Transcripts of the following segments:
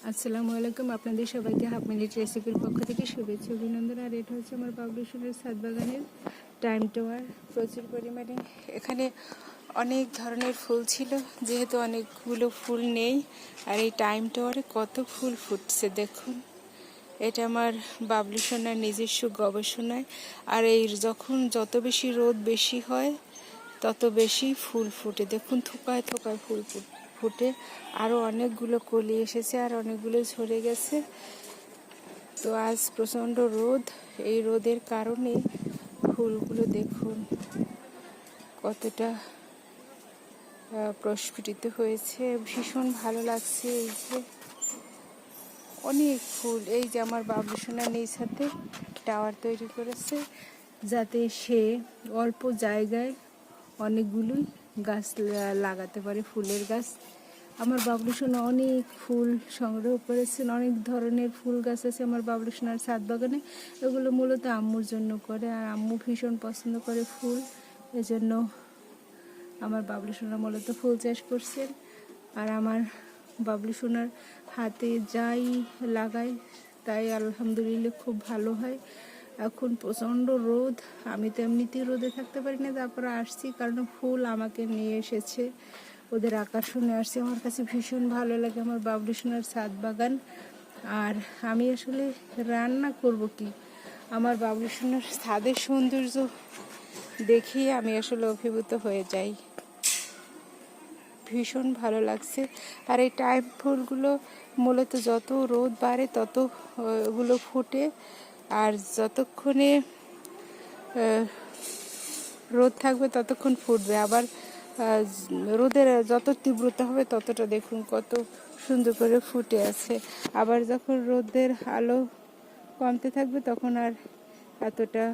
আসসালামু আলাইকুম, আপনাদের সবাইকে হাফ মিনিট রেসিপির পক্ষ থেকে শুভেচ্ছা অভিনন্দন। আর এটা হচ্ছে আমার বাবলুসনের ছাদ বাগানের টাইম টাওয়ার। প্রচুর পরিমাণে এখানে অনেক ধরনের ফুল ছিল, যেহেতু অনেকগুলো ফুল নেই। আর এই টাইম টাওয়ারে কত ফুল ফুটছে দেখুন। এটা আমার বাবলুসনার নিজস্ব গবেষণায়। আর এই যত বেশি রোদ বেশি হয় তত বেশি ফুল ফুটে। দেখুন থোকায় থোকায় ফুল ফুটে। আরও অনেকগুলো কলি এসেছে আর অনেকগুলো ঝরে গেছে। তো আজ প্রচণ্ড রোদ, এই রোদের কারণে ফুলগুলো দেখুন কতটা প্রস্ফুটিত হয়েছে। ভীষণ ভালো লাগছে। এই যে অনেক ফুল, এই যে আমার বাবলুসোনা নিজ হাতে টাওয়ার তৈরি করেছে, যাতে সে অল্প জায়গায় অনেকগুলোই গাছ লাগাতে পারে, ফুলের গাছ। আমার বাবলুসোনা অনেক ফুল সংগ্রহ করেছেন, অনেক ধরনের ফুল গাছ আছে আমার বাবলুসোনার ছাদ বাগানে। এগুলো মূলত আম্মুর জন্য করে, আর আম্মু ভীষণ পছন্দ করে ফুল, এজন্য আমার বাবলুসোনা মূলত ফুল চাষ করছেন। আর আমার বাবলুসোনার হাতে যাই লাগাই তাই আলহামদুলিল্লাহ খুব ভালো হয়। এখন প্রচণ্ড রোদ, আমি তো এমনিতেই রোদে থাকতে পারি না, তারপরে আসছি কারণ ফুল আমাকে নিয়ে এসেছে, ওদের আকর্ষণে আসছে। আমার কাছে ভীষণ ভালো লাগে আমার বাবলুসোনার ছাদ বাগান। আর আমি আসলে রান্না করব কি, আমার বাবলুসোনার ছাদের সৌন্দর্য দেখি আমি আসলে অভিভূত হয়ে যাই। ভীষণ ভালো লাগছে। আর এই টাইম ফুলগুলো মূলত যত রোদ বাড়ে তত ওগুলো ফুটে, আর যতক্ষণে রোদ থাকবে ততক্ষণ ফুটবে। আবার রোদের যত তীব্রতা হবে ততটা দেখুন কত সুন্দর করে ফুটে আছে। আবার যখন রোদের আলো কমতে থাকবে তখন আর এতটা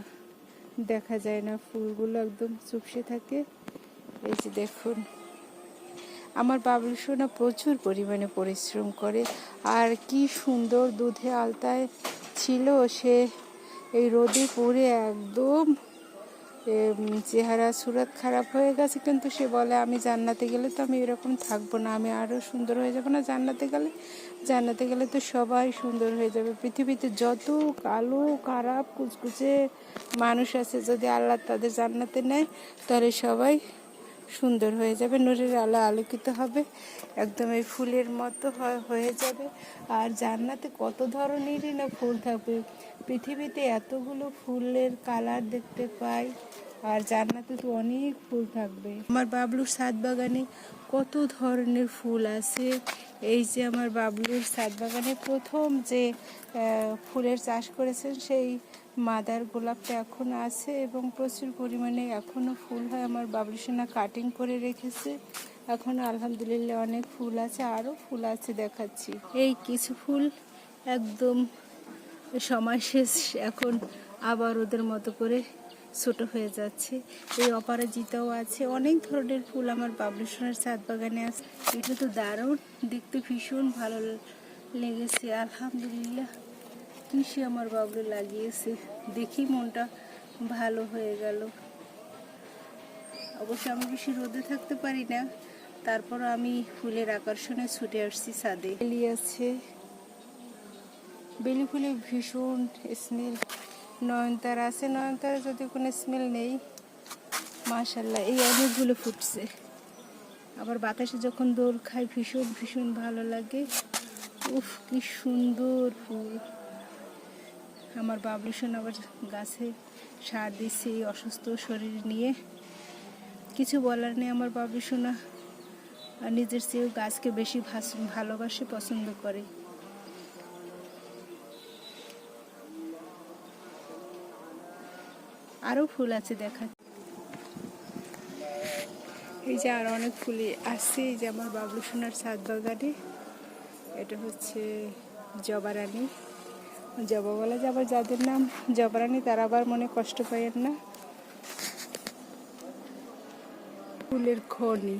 দেখা যায় না, ফুলগুলো একদম চুপসে থাকে। এই যে দেখুন, আমার বাবলুসোনা প্রচুর পরিমাণে পরিশ্রম করে। আর কি সুন্দর দুধে আলতায় ছিল সে, এই রোদে পুড়ে একদম চেহারা সুরত খারাপ হয়ে গেছে, কিন্তু সে বলে আমি জান্নাতে গেলে তো আমি এরকম থাকবো না, আমি আরও সুন্দর হয়ে যাবো না জান্নাতে গেলে তো সবাই সুন্দর হয়ে যাবে। পৃথিবীতে যত কালো খারাপ কুচকুচে মানুষ আছে, যদি আল্লাহ তাদের জান্নাতে নেয় তাহলে সবাই সুন্দর হয়ে যাবে, নূরের আলো আলোকিত হবে, একদম এই ফুলের মতো হয়ে যাবে। আর জান্নাতে কত ধরনেরই না ফুল থাকবে, পৃথিবীতে এতগুলো ফুলের কালার দেখতে পাই, আর জান্নাতে তো অনেক ফুল থাকবে। আমার বাবলুর ছাদ বাগানে কত ধরনের ফুল আছে। এই যে আমার বাবলুর ছাদ বাগানে প্রথম যে ফুলের চাষ করেছেন সেই মাদার গোলাপটা এখন আছে, এবং প্রচুর পরিমাণে এখনও ফুল হয়। আমার বাবলুসোনা কাটিং করে রেখেছে, এখনও আলহামদুলিল্লাহ অনেক ফুল আছে, আরও ফুল আছে দেখাচ্ছি। এই কিছু ফুল একদম সময় শেষ, এখন আবার ওদের মতো করে ছোট হয়ে যাচ্ছে। এই অপরাজিতাও আছে, অনেক ধরনের ফুল আমার বাবলুসোনার ছাদ বাগানে আছে। এটা তো দারুণ দেখতে, ভীষণ ভালো লেগেছে। আলহামদুলিল্লাহ কি সে আমার বাবলু লাগিয়েছে, দেখি মনটা ভালো হয়ে গেল। অবশ্য আমি বেশি রোদে থাকতে পারি না, তারপর আমি ফুলের আকর্ষণে ছুটে আসছি ছাদে। বেলি আছে, বেলি ফুলে ভীষণ স্মেল। নয়নতারা আছে, নয়নতারা যদি কোনো স্মেল নেই, মাশাল্লাহ এই অনেকগুলো ফুটছে। আবার বাতাসে যখন দোল খায় ভীষণ ভীষণ ভালো লাগে। উফ কি সুন্দর ফুল। আমার বাবলুসোনা আবার গাছে সার দিচ্ছে এই অসুস্থ শরীর নিয়ে, কিছু বলার নেই। আমার বাবলুসোনা নিজের চেয়েও গাছকে বেশি ভালোবাসে, পছন্দ করে। আরও ফুল আছে দেখা, এই যে আর অনেক ফুলই আসছে। এই যে আমার বাবলুসোনার ছাদ বাগানে এটা হচ্ছে জবারানী, জবা বলা যায়, আবার যাদের নাম জবারানী তারা আবার মনে কষ্ট পাইয়েন না। ফুলের খনি।